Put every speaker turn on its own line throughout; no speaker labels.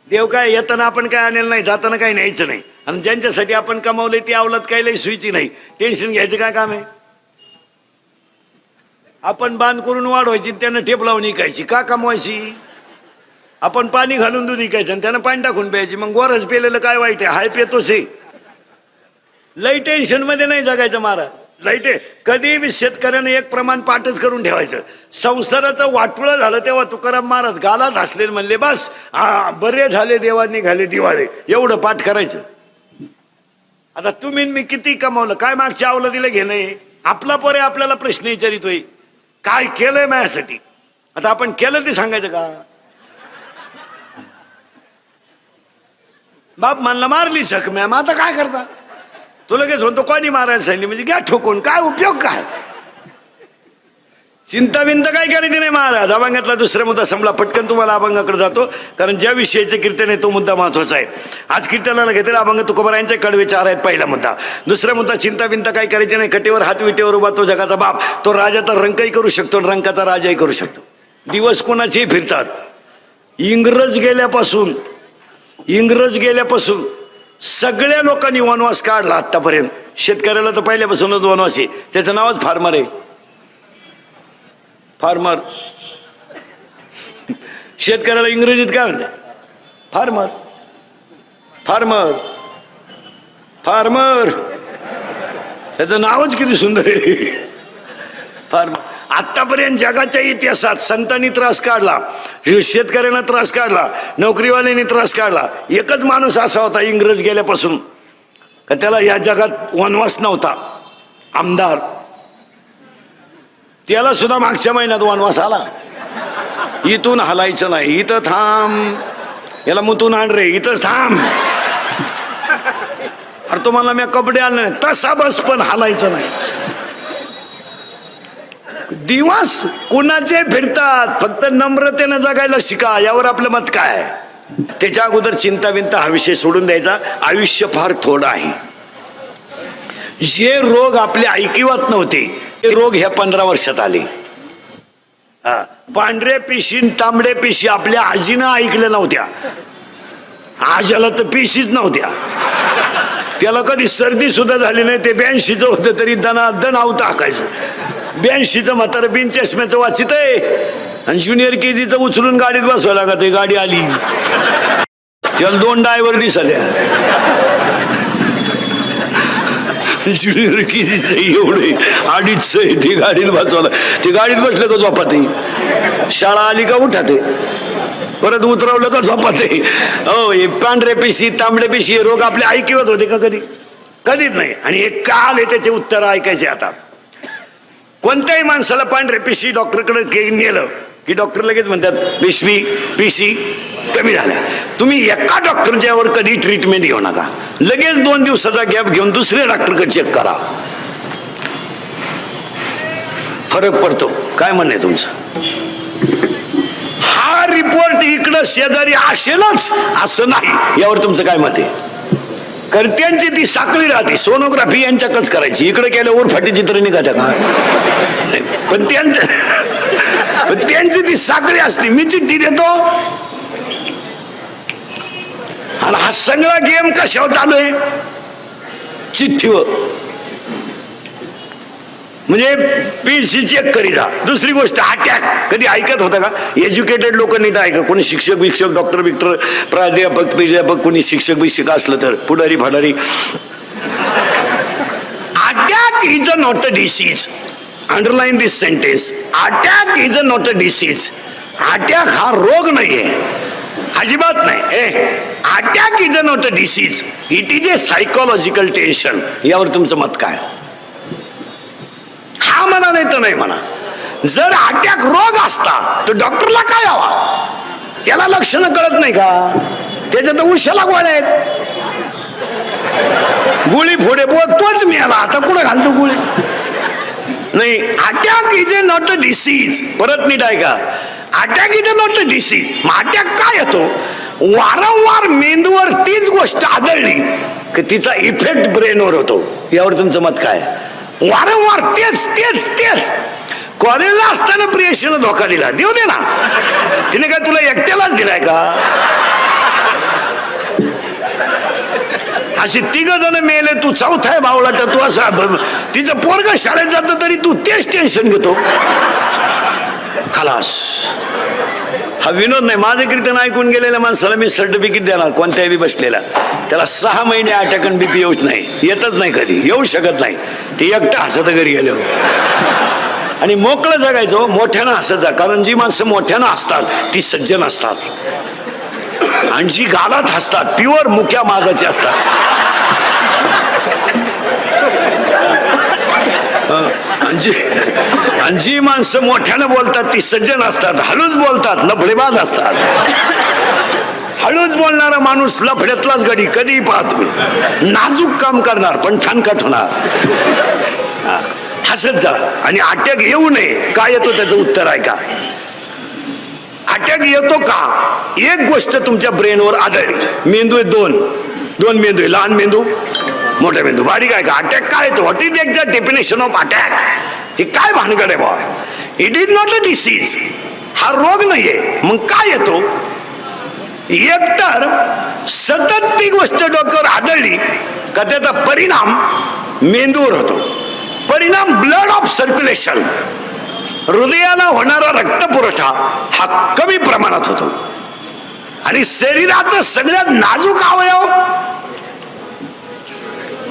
देव काय येताना आपण काय आणेल नाही, जाताना काही न्यायचं नाही. आणि ज्यांच्यासाठी आपण कमावले ती अवलाद काही लई सुईची नाही. टेन्शन घ्यायचं काय काम आहे? आपण बांध करून वाढवायची, त्यानं टेप लावून इकायची, का कमवायची? आपण पाणी घालून दूध इकायचं आणि त्यानं पाणी टाकून प्यायची. मग गोरच पेलेलं काय वाईट आहे? हाय पेतोच आहे. लई टेन्शन मध्ये नाही जगायचं महाराज. लई कधी बी शेतकऱ्याने एक प्रमाण पाठच करून ठेवायचं. संसाराचं वाटुळं झालं तेव्हा तुकाराम महाराज गालात हसले, म्हणले बस बरे झाले देवांनी घाले दिवाळे, एवढं पाठ करायचं. आता तुम्ही मी किती कमावलं, काय मागच्या अवलादीला घेणं? आपला पोरे आपल्याला प्रश्न विचारितोय, काय केलंय माझ्यासाठी? आता आपण केलं ते सांगायचं का? बाप म्हणला मारली सख मॅम, आता काय करता? तो लगेच म्हणतो कोणी मारायला सांगितली, म्हणजे घ्या ठोकून, काय उपयोग काय? चिंता बिंता काय करायची नाही महाराज. अभंगातला दुसरा मुद्दा संपला. पटकन तुम्हाला अभंगाकडे जातो, कारण ज्या विषयाचं कीर्तन आहे तो मुद्दा महत्वाचा आहे. आज कीर्तनाला घेतलेला अभंग तुकोबारायांचे कडवे 4 आहेत. पहिला मुद्दा. दुसरा मुद्दा, चिंता बिंता काय करायची नाही. कटेवर हात विटेवर उभा तो जगाचा बाप, तो राजाचा रंकही करू शकतो, रंकाचा राजाही करू शकतो. दिवस कोणाचेही फिरतात. इंग्रज गेल्यापासून सगळ्या लोकांनी वनवास काढला आतापर्यंत. शेतकऱ्याला तर पहिल्यापासूनच वनवास आहे. त्याचं नावच फार्मर आहे. फार्मर. शेतकऱ्याला इंग्रजीत काय म्हणतात? फार्मर. फार्मर फार्मर त्याचं नावच किती सुंदर आहे, फार्मर. आतापर्यंत जगाच्या इतिहासात संतांनी त्रास काढला, शेतकऱ्यांना त्रास काढला, नोकरीवाल्यांनी त्रास काढला. एकच माणूस असा होता इंग्रज गेल्यापासून का त्याला या जगात वनवास नव्हता, आमदार. त्याला सुद्धा मागच्या महिन्यात वनवास आला. इथून हलायचं नाही, इथं थांब, याला मुतून आण रे, इथंच थांब. अरे तुम्हाला मी कपडे आणले नाही, तसा बस, पण हलायचं नाही. दिवस कुणाचे फिरतात, फक्त नम्रतेनं जगायला शिका. यावर आपलं मत काय? त्याच्या अगोदर चिंता बिंता हा विषय सोडून द्यायचा. आयुष्य फार थोडं आहे. जे रोग आपल्या ऐकिवात नव्हते ते रोग ह्या 15 वर्षात आले. पांढरे पिशी तांबडे पिशी आपल्या आजीनं ऐकल्या नव्हत्या. आज्याला तर पिशीच नव्हत्या. त्याला कधी सर्दी सुद्धा झाली नाही. ते 82चं होतं तरी दन आवतं हाकायचं. 82चं म्हातारं बिन चष्म्याचं वाचित आहे आणि ज्युनियर केजीचं उचलून गाडीत बसवावं लागत. गाडी आली त्याला 2 ड्रायव्हर दिसल्या. ज्युनियर केजीचं एवढे 2.5 ते गाडीत बसवलं. ते गाडीत बसलं का झोपाते, शाळा आली का उठाते, परत उतरवलं का झोपाते. हो, हे पांढरे पिशी तांबडे पिशी हे रोग आपले ऐकिवत होते का कधी? कधीच नाही. आणि हे का आले त्याचे उत्तर ऐकायचे. आता कोणत्याही माणसाला पांढरे पिशी डॉक्टरकडे नेलं की डॉक्टर लगेच म्हणतात पिशी कमी झाल्या. तुम्ही एका डॉक्टरच्यावर कधी ट्रीटमेंट घेऊ नका. लगेच 2 दिवसाचा गॅप घेऊन दुसऱ्या डॉक्टरकडे चेक करा, फरक पडतो. काय म्हणणं आहे तुमचं? हा रिपोर्ट इकडं शेजारी असेलच असं नाही, यावर तुमचं काय मत आहे? कारण त्यांची ती साखळी राहते. सोनोग्राफी यांच्याकच करायची, इकडे केल्या उरफाटी चित्र निघात्या का? पण त्यांची ती साखळी असते. मी चिठ्ठी देतो आणि हा सगळा गेम कशावर चालू आहे? चिठ्ठीवर. म्हणजे पीसी चेक करी जा. दुसरी गोष्ट, अटॅक कधी ऐकत होता का? एज्युकेटेड लोक नाही तर ऐका. कोणी शिक्षक डॉक्टर बिक्टर प्राध्यापक कोणी शिक्षक असलं तर पुढारी फाडारी. Attack is a not a disease. Underline this sentence. Attack is a not a disease. Attack हा रोग नाहीये, अजिबात नाही. Attack is a not a disease, it is a psychological tension. यावर तुमचं मत काय? हा म्हणा नाही तर नाही म्हणा. जर अटॅक रोग असता तर डॉक्टरला काय हवा? त्याला लक्षणं कळत नाही का? त्याच्या तर उशाला गोळ्या आहेत. गोळी फोडे तोच मिळाला, आता कुठं घालतो गोळी? नाही. Attack is a not a disease. परत नीट ऐका. Attack is a not a disease. मग अटॅक काय येतो? वारंवार मेंदूवर तीच गोष्ट आढळली की तिचा इफेक्ट ब्रेनवर होतो. यावर तुमचं मत काय? वारंवार तेच तेच तेच. कॉलेजला असताना प्रियशीनं धोका दिला, देऊ दे ना. तिने काय तुला एकट्यालाच दिलाय का? अशी 3 जण मेले, तू चौथा आहे बावळाट. तू असा तिचं पोरग शाळेत जातं तरी तू तेच टेन्शन घेतो. खलास. हा विनोद नाही. माझे कीर्तन ऐकून गेलेल्या माणसाला मी सर्टिफिकेट देणार कोणत्याही बसलेला. त्याला 6 महिने अटॅक आणि BP येऊच नाही, येतच नाही, कधी येऊ शकत नाही. ते एकटं हसत घरी गेले. आणि मोकळं जगायचं, मोठ्यानं हसत जा. कारण जी माणसं मोठ्यानं हसतात ती सज्जन असतात, आणि जी गालात हसतात प्युअर मुक्या माझाचे असतात. आणि जी माणसं मोठ्यानं बोलतात ती सज्जन असतात, हळूच बोलतात लफडेबाज असतात. हळूच बोलणारा माणूस लफड्यातलाच गडी कधीही पाहत तुम्ही. नाजूक काम करणार पण ठणकाट होणार. हसत जा. आणि अटॅक येऊ नये का येतो त्याचं उत्तर आहे का? अटॅक येतो का? एक गोष्ट तुमच्या ब्रेनवर आदळली. मेंदू आहे दोन मेंदू आहे, लहान मेंदू मोठा मेंदू. बारीक आहे का? अटॅक काय येतो? What is the exact definition of attack? हे काय भानगड आहे boy? It is not a disease. हा रोग नाहीये. मग काय येतो? एकतर सतत ती गोष्ट डोक्यावर आदळली का त्याचा परिणाम मेंदूवर होतो. परिणाम ब्लड ऑफ सर्क्युलेशन, हृदयाला होणारा रक्तपुरवठा हा कमी प्रमाणात होतो. आणि शरीराचं सगळ्यात नाजूक अवयव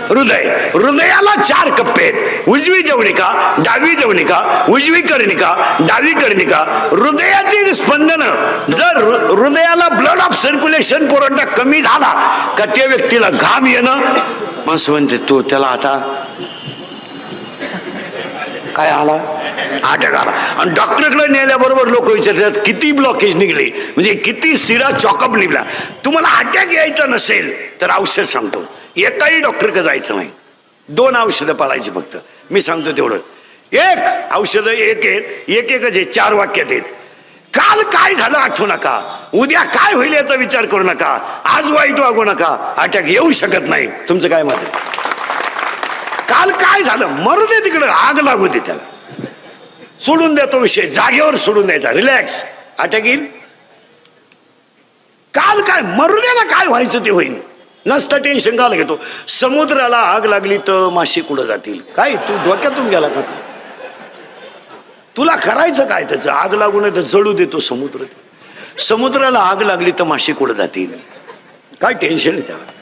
हृदय. हृदयाला 4 कप्पे आहेत. उजवी जवनिका, डावी जवनिका, उजवी कर्णिका, डावी कर्णिका. हृदयाची स्पंदन जर हृदयाला ब्लड ऑफ सर्क्युलेशन पुरवठा कमी झाला का त्या व्यक्तीला घाम येणं. माणसं म्हणते तो त्याला आता काय आला? अटॅक आला. आणि डॉक्टरकडे नेल्याबरोबर लोक विचारतात किती ब्लॉकेज निघले, म्हणजे किती शिरा चॉकअप निघला. तुम्हाला अटॅक यायचा नसेल तर औषध सांगतो. एकाही डॉक्टरकडे जायचं नाही. 2 औषधं पाळायची फक्त. मी सांगतो तेवढं. एक औषधं एकच आहे. 4 वाक्यात आहेत. काल काय झालं आठवू नका, उद्या काय होईल याचा विचार करू नका, आज वाईट वागू नका. अटॅक येऊ शकत नाही. तुमचं काय मत आहे? काल काय झालं मरू दे तिकडं, आग लागू दे त्याला, सोडून द्या तो विषय, जागेवर सोडून द्यायचा, रिलॅक्स. अटॅक येईल. काल काय मरू दे ना, काय व्हायचं ते होईल. नसतं टेन्शन काला घेतो. समुद्राला आग लागली तर मासे कुठं जातील? काय तू डोक्यातून गेला का? तुला करायचं काय त्याचं? आग लागू नये तर जळू देतो समुद्र. समुद्राला आग लागली तर मासे कुठं जातील? काय टेन्शन आहे त्याला.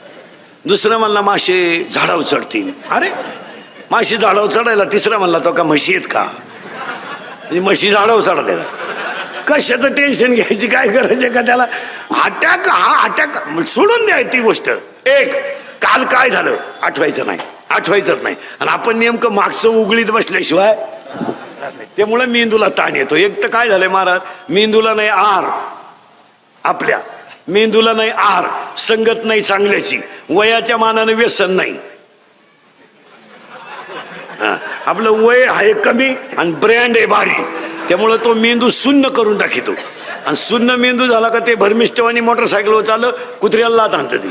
दुसरं म्हणला मासे झाडावर चढतील. अरे माशी झाडावर चढायला. तिसरा म्हणला तो का म्हशी आहेत का? म्हशी झाडावर चढायला. कशाचं टेन्शन घ्यायची काय गरज आहे का त्याला? अटॅक हा अटॅक सोडून द्या ती गोष्ट. एक काल काय झालं आठवायचं नाही, आठवायचंच नाही. आणि आपण नेमकं मागचं उघडीत बसल्याशिवाय त्यामुळे मेंदूला ताण येतो. एक तर काय झालंय महाराज, मेंदूला नाही आहार, आपल्या मेंदूला नाही आहार, संगत नाही चांगल्याची, वयाच्या मानाने व्यसन नाही. आपलं वय आहे कमी आणि ब्रँड आहे भारी, त्यामुळे तो मेंदू शून्य करून टाकितो. आणि शून्य मेंदू झाला का ते भरमिष्टवानी मोटरसायकलवर चाललं, कुत्र्याला लात आणतं ते.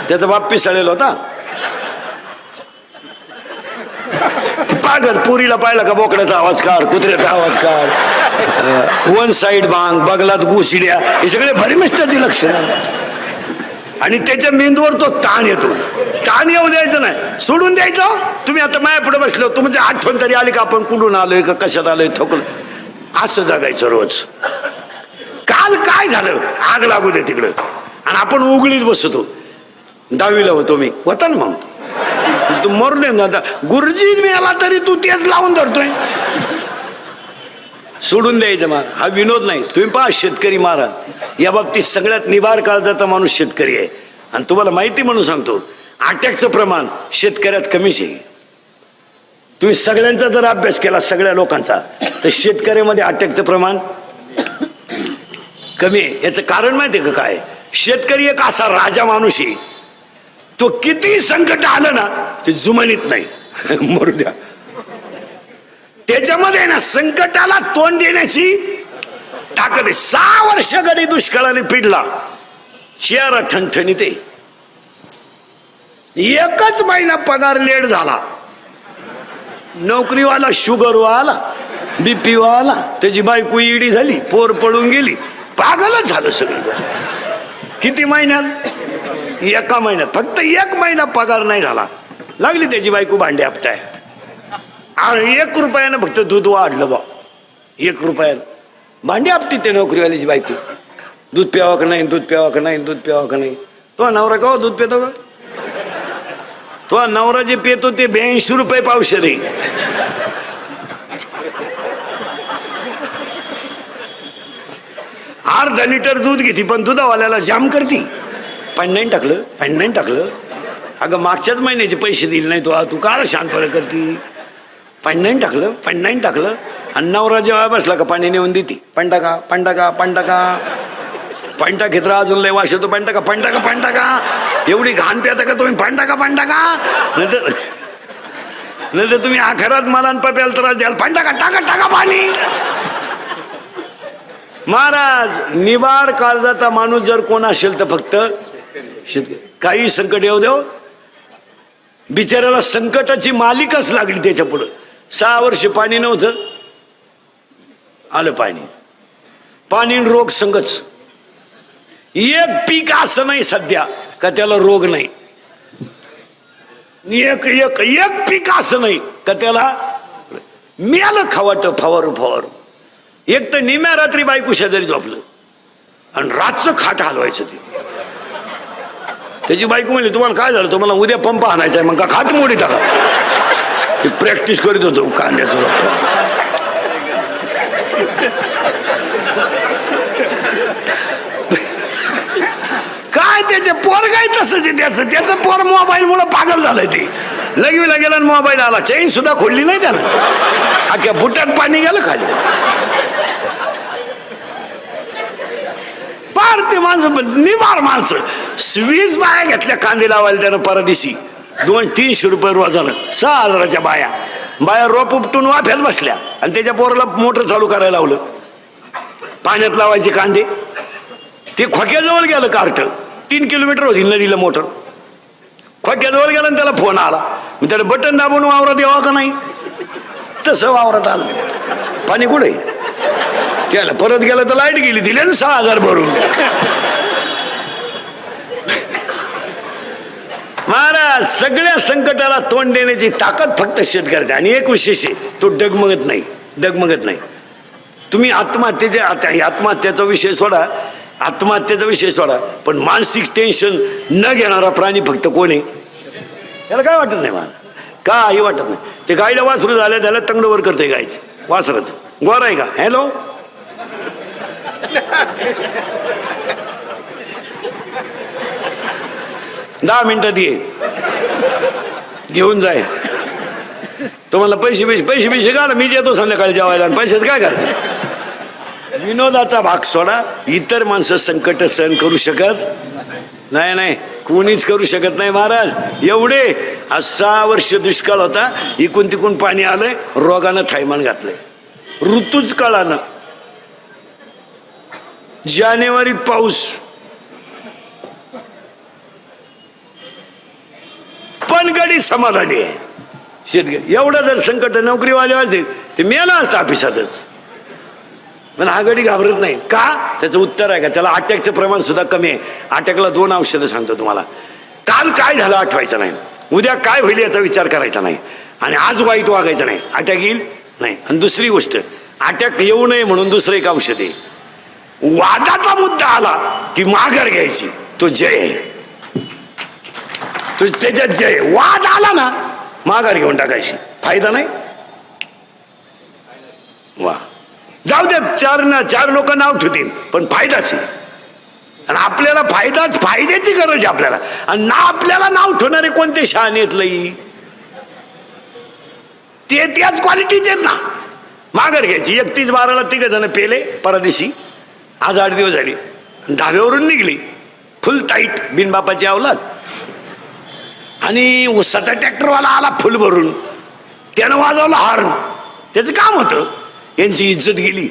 त्याचा बाप पिसाळलेला होता. पागल पुरीला पाहिला का बोकड्याचा आवाज काढ, कुत्र्याचा आवाज काढ, वन साइड बांग, बगलात घुसड्या, हे सगळे भरमिष्टाची लक्षण. आणि त्याच्या मेंदूवर तो ताण येतो. ताण येऊ द्यायचं नाही, सोडून द्यायचं. तुम्ही आता माया पुढे बसलो, तुमची आठवण तरी आली का आपण कुठून आलोय का कशात आलोय, थकलो. असं जगायचं रोज. काल काय झालं आग लागू दे तिकडं, आणि आपण उघडीत बसतो. 10वीला होतो मी, होता ना मग तू मरले ना. गुरुजी मिळाला तरी तू तेच लावून धरतोय. सोडून द्यायचं मार. हा विनोद नाही. तुम्ही पहा शेतकरी महाराज, या बाबतीत सगळ्यात निभार काळजाचा माणूस शेतकरी आहे. आणि तुम्हाला माहिती म्हणून सांगतो, अटॅकचं प्रमाण शेतकऱ्यात कमीच आहे. तुम्ही सगळ्यांचा जर अभ्यास केला सगळ्या लोकांचा, तर शेतकऱ्यामध्ये अटॅकचं प्रमाण कमी आहे. याचं कारण माहिती आहे का काय? शेतकरी एक असा राजा माणूस आहे, तो किती संकट आलं ना ते जुमानीत नाही. मरू द्या. त्याच्यामध्ये ना संकटाला तोंड देण्याची ताकद आहे. 6 वर्ष गडी दुष्काळाने पिडला, चेहरा ठणठणीत आहे. एकच महिना पगार लेट झाला, नोकरीवाला शुगरवाला, BP वाला, त्याची बायको ईडी झाली, पोर पळून गेली, पागलच झालं सगळं. किती महिन्यात? एका महिन्यात, फक्त 1 महिना पगार नाही झाला, लागली त्याची बायको भांडे आपटाय. आणि 1 रुपयानं फक्त दूध वाढलं बा, 1 रुपयानं भांडी आपटी ते नोकरीवाल्याची बायको. दूध प्यावा का नाही, दूध प्यावा का नाही, दूध प्यावा का नाही. तो नवरा का दूध पितो का? तो नवरा जे पितो ते 82 रुपये पावशेर आहे. अर्धा लिटर दूध घेते पण दुधावाल्याला जाम करती. पाणी नाही टाकलं, पाणी नाही टाकलं. अगं मागच्याच महिन्याचे पैसे दिले नाही तू का शांतपणे करती. पाणी नाही टाकलं, पाणी नाही टाकलं. आणि नवरा जेव्हा बसला का पाणी नेऊन देते. पाणी टाका, पाणी टाका, पाणी टाका. पाणी टाकीत राहा, अजून लय वाश येतो. पाणी टाका, पाणी टाका, पाणी टाका. एवढी घाण प्याता का तुम्ही? पाणी टाका, पाणी टाका. नंतर तुम्ही आखरात मला पप्याला त्रास द्याल. पाणी टाका, टाका, टाका पाणी. महाराज, निवार काळजाचा माणूस जर कोण असेल तर फक्त शेतकरी. काही संकट येऊ देव, बिचाऱ्याला संकटाची मालिकच लागली त्याच्या पुढं. 6 वर्ष पाणी नव्हतं, आलं पाणी. पाणी रोग संगच. एक पीक असं नाही सध्या का त्याला रोग नाही. एक एक एक पीक असं नाही का त्याला मिळालं खावाट फवारू फवारू. एक तर निम्या रात्री बायको शेजारी झोपलं आणि रातचं खाट हलवायचं ते. त्याची बायको म्हणली, तुम्हाला काय झालं? तुम्हाला उद्या पंप आणायचा आहे. मग का खाट मोडी टाका. ते प्रॅक्टिस करीत होतो कांद्याचं रोप. काय त्याचे पोर काय तसंच आहे. त्याचं पोर मोबाईल मुळे पागल झालंय. ते लगवीला गेला मोबाईल आला, चेन सुद्धा खोलली नाही त्यानं. अख्या बुटात पाणी गेलं खाली. पार ते माणसं निवार माणसं. 20 बाया घेतल्या कांदे लावायला त्यानं परदेशी. 200-300 रुपये रोजानं. 6000च्या बाया रोप उपटून वाफ्यात बसल्या आणि त्याच्या पोराला मोटर चालू करायला लावलं. पाण्यात लावायचे कांदे. ते खोक्याजवळ गेलं कार्ट. 3 किलोमीटर होती नदीला मोटर. खोक्याजवळ गेला आणि त्याला फोन आला. मी त्याला बटन दाबून वावरात यावा का नाही, तसं वावरात आलं. पाणी कुठे? त्याला परत गेलं तर लाईट गेली. दिले ना 6000 भरून. महाराज, सगळ्या संकटाला तोंड देण्याची ताकद फक्त शेतकऱ्याची. आणि एक विशेष आहे, तो डगमगत नाही. डगमगत नाही. तुम्ही आत्महत्याचा विषय सोडा, आत्महत्याचा विषय सोडा, पण मानसिक टेन्शन न घेणारा प्राणी फक्त कोण आहे? त्याला काय वाटत नाही मला, काही वाटत नाही. ते गायला वासरू झालं, त्याला तंगडवर करते गायचं वासराचं. गोरा आहे का? हॅलो, दहा मिनिटात ये, घेऊन जाय. तुम्हाला पैसे घाला, मी येतो संध्याकाळी जेवायला. पैशाचं काय करते? विनोदाचा भाग सोडा. इतर माणसं संकट सहन करू शकत नाही. कोणीच करू शकत नाही महाराज. एवढे 6 वर्ष दुष्काळ होता. इकून तिकून पाणी आलंय. रोगानं थैमान घातलंय. ऋतूच काळानं. जानेवारीत पाऊस, पण गडी समाधानी आहे शेतकरी. एवढं जर संकट नोकरीवाले असते ते मेला असतं ऑफिसातच. पण हा गडी घाबरत नाही का? त्याचं उत्तर आहे का? त्याला अटॅकचं प्रमाण सुद्धा कमी आहे. अटॅकला 2 औषधं सांगतो तुम्हाला. काल काय झालं आठवायचं नाही, उद्या काय होईल याचा विचार करायचा नाही, आणि आज वाईट वागायचं नाही. अटॅक येईल नाही. आणि दुसरी गोष्ट, अटॅक येऊ नये म्हणून दुसरं एक औषध आहे. वादाचा मुद्दा आला की माघार घ्यायची. तो जय आहे. तो त्याच्यात जय. वाद आला ना, माघार घेऊन टाकायची. फायदा नाही. वा, जाऊ द्या, 4 लोक नाव ठेवतील, पण फायदाच आहे. आणि आपल्याला फायद्याची गरज आहे आपल्याला. आणि ना आपल्याला नाव ठेवणारे कोणते शहाणे आहेत लई, ते त्याच क्वालिटीचे आहेत ना. माघार घ्यायची. 31/12ला 3 जण पेले परदेशी. आज 8 दिवस झाले. धाब्यावरून निघली फुल टाईट बिनबापाची अवलाद. आणि उसाचा ट्रॅक्टरवाला आला फुल भरून. त्यानं वाजवलं हॉर्न. त्याचं काम होतं. यांची इज्जत गेली.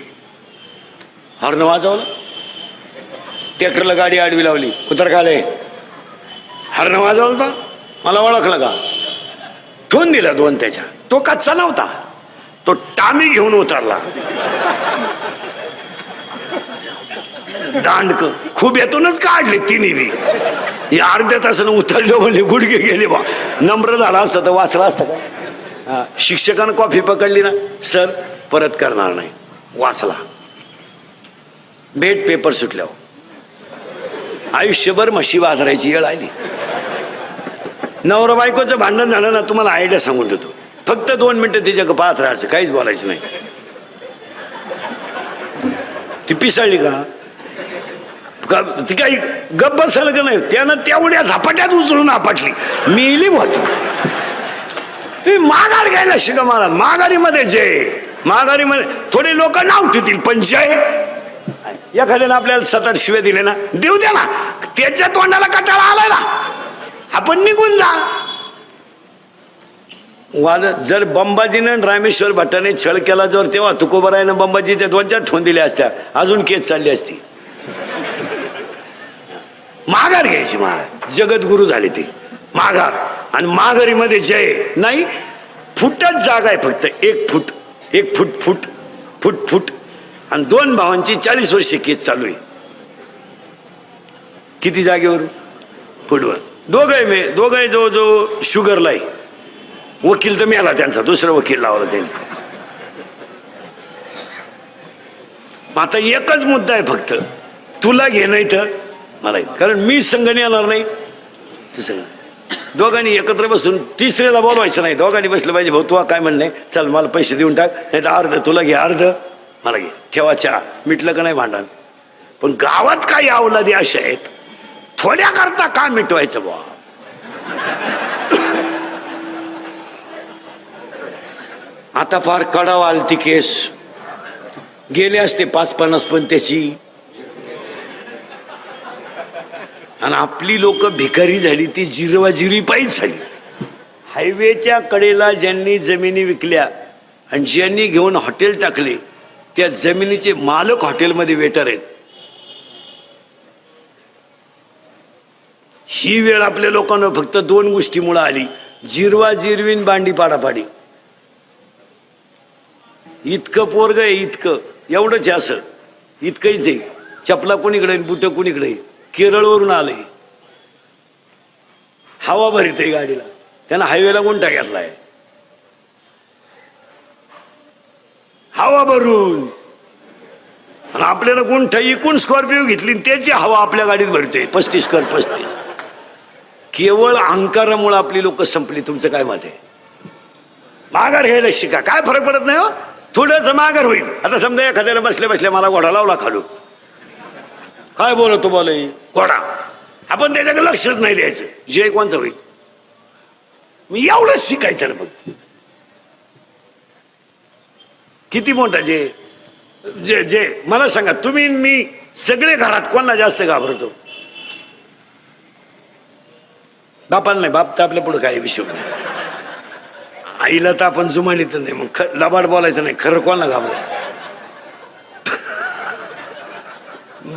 हॉर्न वाजवलं. ट्रॅक्टरला गाडी आडवी लावली. उतर खाले. हॉर्न वाजवलं तर मला ओळखलं का? ठेवून दिला 2 त्याच्या. तो कच्चा नव्हता. तो टामी घेऊन उतरला. दांडक खूप येतूनच काढले तिन्ही बी. या अर्ध्या तासानं उतरले म्हणले गुडघे गेले बा. नम्र झाला असतं तर वाचला असतं का? हा, शिक्षकानं कॉफी पकडली ना, सर परत करणार नाही, वाचला, भेट पेपर सुटल्यावर आयुष्यभर म्हशी बाजारायची वेळ आली. नवरा बायकोचं भांडण झालं ना, तुम्हाला आयडिया सांगून देतो. फक्त 2 मिनिटं तिच्याकडे पाहत राहायचं, काहीच बोलायचं नाही. ती पिसाळली का ती काही गप्प बसायला का नाही, त्यानं तेवढ्या झपाट्यात उचलून आपटली, मिली होतो. ती माघार घ्यायला शिका मला. माघारीमध्ये जय, माघारीमध्ये थोडे लोक नाव ठेवतील, पण जय एखाद्यानं आपल्याला 7 शिव्या दिले ना, देऊ द्या ना, त्याच्या तोंडाला कटाळा आलाय ना, आपण निघून जा. जर बंबाजीनं रामेश्वर भट्टाने छळ केला जर, तेव्हा तुकोबरायनं बंबाजीच्या 2-4 ठोन दिल्या असत्या, अजून केस चालली असती. माघार घ्यायची, महाराज जगद्गुरु झाले ते. माघार आणि माघारीमध्ये जय नाही. फुटच जागा आहे फक्त, 1 फूट, 1 फूट फूट फूट फूट. आणि 2 भावांची 40 वर्षे केस चालू आहे. किती जागेवर? फुटवर. दोघं जो शुगरला आहे. वकील तर मिळाला त्यांचा, दुसरा वकील लावला त्यांनी. आता एकच मुद्दा आहे फक्त, तुला घे नाही तर मला, कारण मी संघ येणार नाही, तसं दोघांनी एकत्र बसून तिसऱ्याला बोलवायचं नाही. दोघांनी बसलं पाहिजे, भाऊ तू काय म्हणणे, चल मला पैसे देऊन टाक, नाही तर अर्ध तुला घे, अर्ध मला घे, ठेवा चहा, मिटलं का नाही भांडण. पण गावात काही अवलादी अशा आहेत, थोड्या करता का मिटवायचं बुवा. आता फार कडावा आलती केस, गेले असते 5-50 पण त्याची. आणि आपली लोक भिकारी झाली, ती जिरवाजिरवी पायीच झाली. हायवेच्या कडेला ज्यांनी जमिनी विकल्या आणि ज्यांनी घेऊन हॉटेल टाकले, त्या जमिनीचे मालक हॉटेलमध्ये वेटर आहेत. ही वेळ आपल्या लोकांना फक्त 2 गोष्टीमुळे आली, जिरवाजिरवीन बांडी पाडापाडी. इतकं पोरग आहे, इतकं एवढंच आहे, असं इतकंच आहे. चपला कोणीकडे, बुट कोणीकडे, केरळवरून आलंय, हवा भरीत आहे गाडीला, त्यानं हायवेला गुंठा घेतलाय हवा भरून. आणि आपल्याला गुंठा इकून स्कॉर्पिओ घेतली, त्याची हवा आपल्या गाडीत भरते 35 कर 35. केवळ अहंकारामुळे आपली लोक संपली. तुमचं काय मत आहे? माघार घ्यायला शिका, काय फरक पडत नाही हो, थोडंच माघार होईल. आता समजा एखाद्याला बसल्या बसल्या मला घोडा लावला खालू, काय बोलतो बोले घोडा, आपण त्याच्याकडे लक्षच नाही द्यायचं, जय कोणचं होईल. मी एवढंच शिकायचं ना फक्त. किती मोठा जे जे जे मला सांगा तुम्ही, मी सगळे घरात कोणाला जास्त घाबरतो? बापाला नाही, बाप तर आपल्या पुढे काही विषय नाही. आईला तर आपण जुमानीत नाही, मग लबाड बोलायचं नाही. खरं कोणाला घाबरतो?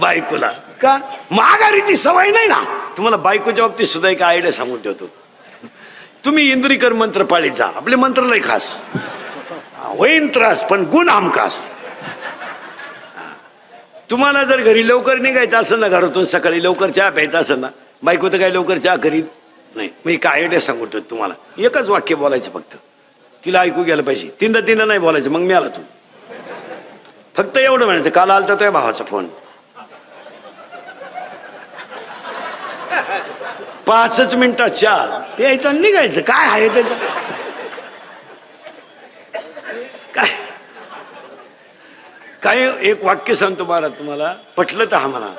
बायकोला. का? माघारीची सवय नाही ना तुम्हाला. बायकोच्या बाबतीत सुद्धा एक आयडिया सांगून ठेवतो. तुम्ही इंद्रिकर मंत्र पाळीत जा, आपले मंत्र लय खास, होईन त्रास पण गुण हमखास. तुम्हाला जर घरी लवकर निघायचं असेल ना, घरातून सकाळी लवकर चहा प्यायचा असेल ना, बायको तर काही लवकर चहा करीत नाही. मी काय आयडिया सांगतो तुम्हाला, एकच वाक्य बोलायचं फक्त, तिला ऐकू गेलं पाहिजे. तीनदा नाही बोलायचं. मग मी आला तू, फक्त एवढं म्हणायचं, काल आलता तुझ्या भावाचा फोन, 5 मिनिटात चहा प्यायचा, निघायचं. काय आहे त्याचं? काय एक वाक्य सांगतो बाळा तुम्हाला, पटलं तर हा म्हणा.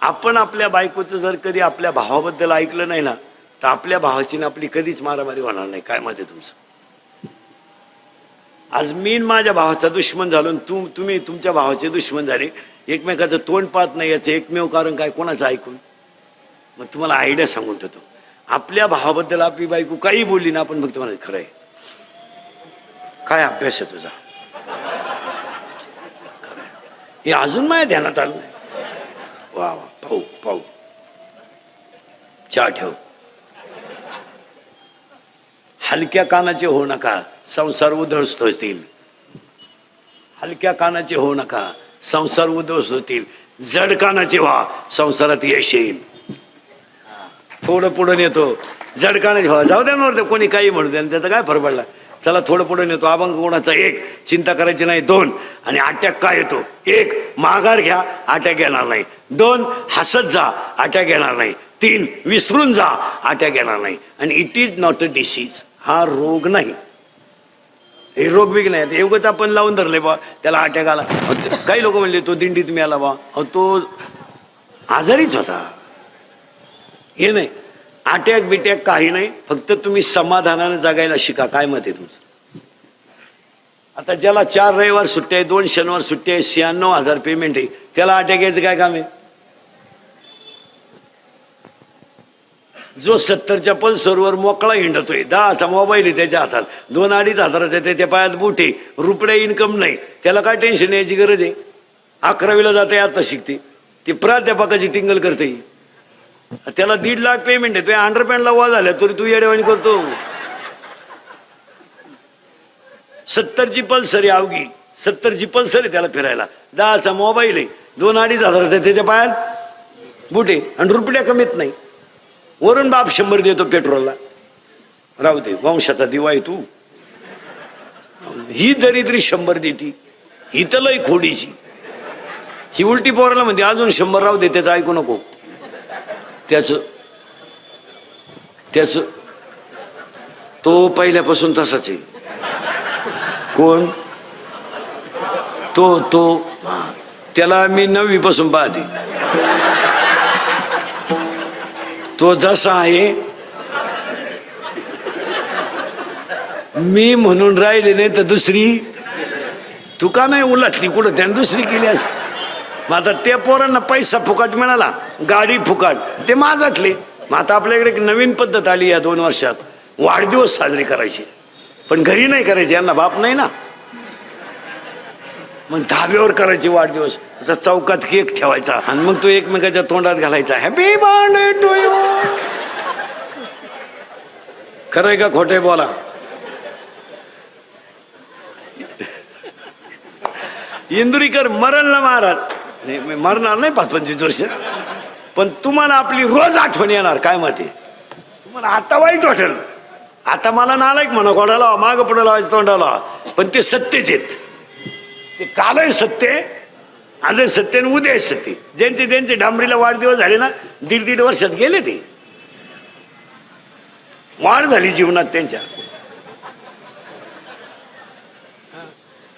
आपण आपल्या बायकोचं जर कधी आपल्या भावाबद्दल ऐकलं नाही ना, तर आपल्या भावाची ना आपली कधीच मारामारी होणार नाही. काय मत आहे तुमचं? आज मी माझ्या भावाचा दुश्मन झालो, तुम्ही तुमच्या भावाचे दुश्मन झाले, एकमेकाचं तोंड पाहत नाही, याचं एकमेव कारण काय? कोणाचं ऐकून? मग तुम्हाला आयडिया सांगून ठेवतो, आपल्या भावाबद्दल आपली बायको काही बोलली ना, आपण फक्त म्हणायचं खरं आहे. काय अभ्यास आहे तुझा? खरं आहे. हे अजून माझ्या ध्यानात आलं नाही. वा वा, पाहू चहा ठेव. हलक्या कानाचे होऊ नका, संसार उद्ध्वस्त होतील. हलक्या कानाचे होऊ नका, संसार उद्ध्वस्त होतील. जड कानाचे व्हा, संसारात यश येईल. थोडं पुढं नेतो झडकाने जाऊ द्या नव्हतं कोणी काही म्हणू द्या त्याचा काय फरक पडला. चला थोडं पुढे नेतो. अभंग कोणाचा 1, चिंता करायची नाही 2, आणि अटॅक काय येतो 1, माघार घ्या अटॅक येणार नाही. 2, हसत जा अटॅक येणार नाही. 3, विसरून जा अटॅक येणार नाही. आणि it is not a disease. हा रोग नाही, हे रोग बिग नाही. एवढंच आपण लावून धरले बा त्याला अटॅक आला. काही लोक म्हणले तो दिंडीत मिळाला बा, तो आजारीच होता. हे नाही अटॅक बिटॅक काही नाही. फक्त तुम्ही समाधानाने जगायला शिका. काय मत आहे तुमचं? आता ज्याला 4 रविवार सुट्टी आहे, 2 शनिवार सुट्टी आहे, 96,000 पेमेंट आहे, त्याला अटॅक यायचं काय काम आहे? जो 70च्या पल्सरवर मोकळा हिंडतोय, 10चा मोबाईल आहे त्याच्या हातात, 2-2.5 हजाराचा त्याच्या पायात बूट आहे, रुपये इन्कम नाही, त्याला काय टेन्शन यायची गरज आहे? 11वीला जाते आता शिकते, ती प्राध्यापकाची टिंगल करते, त्याला 1.5 लाख पेमेंट आहे, तुझ्या अंडरपॅन्टला वा झाल्या तरी तू येडेवाणी करतो. 70ची पल्सर आहे अवघी, 70ची पल्सर आहे त्याला फिरायला, 10चा मोबाईल आहे, 2-2.5 हजाराचा त्याच्या पायात बूट आहे, आणि रुपया कमीत नाही. वरून बाप 100 देतो पेट्रोलला. राहू दे, वंशाचा दिवा आहे तू. ही दरिद्री 100 देती, ही तर लय खोडीची. ही उलटी पोराला म्हणते अजून 100 राहू दे, त्याचं ऐकू नको. त्याच तो पहिल्यापासून तसाच आहे. कोण तो त्याला मी 9वी पासून पाहते. तो जसा आहे मी म्हणून राहिले नाही तर दुसरी तू का नाही उलटली कुठं, त्याने दुसरी केली असती. मग आता त्या पोरांना पैसा फुकट मिळाला, गाडी फुकट, ते माझाटले. मग आता आपल्याकडे एक नवीन पद्धत आली या 2 वर्षात, वाढदिवस साजरे करायचे, पण घरी नाही करायचे, यांना बाप नाही ना, मग धाब्यावर करायचे वाढदिवस. आता चौकात केक ठेवायचा आणि मग तो एकमेकाच्या तोंडात घालायचा, हॅपी बर्थडे टू यू. खरंय का खोटे बोला? इंदुरीकर मरण ना महाराज नाही, मरणार नाही 5-25 वर्ष, पण तुम्हाला आपली रोज आठवण येणार. काय मत आहे तुम्हाला? आता वाईट वाटेल, आता मला नालायक म्हणा, कोणाला मागं पुढे लावायचं तोंडाला, पण ते सत्यच आहेत. ते कालही सत्य, आज सत्य आणि उद्या सत्य. ज्यांचे डांबरीला वाढदिवस झाले ना, 1.5 वर्षात गेले, ते वाढ झाली जीवनात त्यांच्या.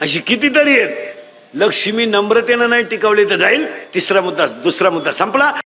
अशी कितीतरी आहेत. लक्ष्मी नम्रतेनं नाही टिकवली तर जाईल. दुसरा मुद्दा संपला.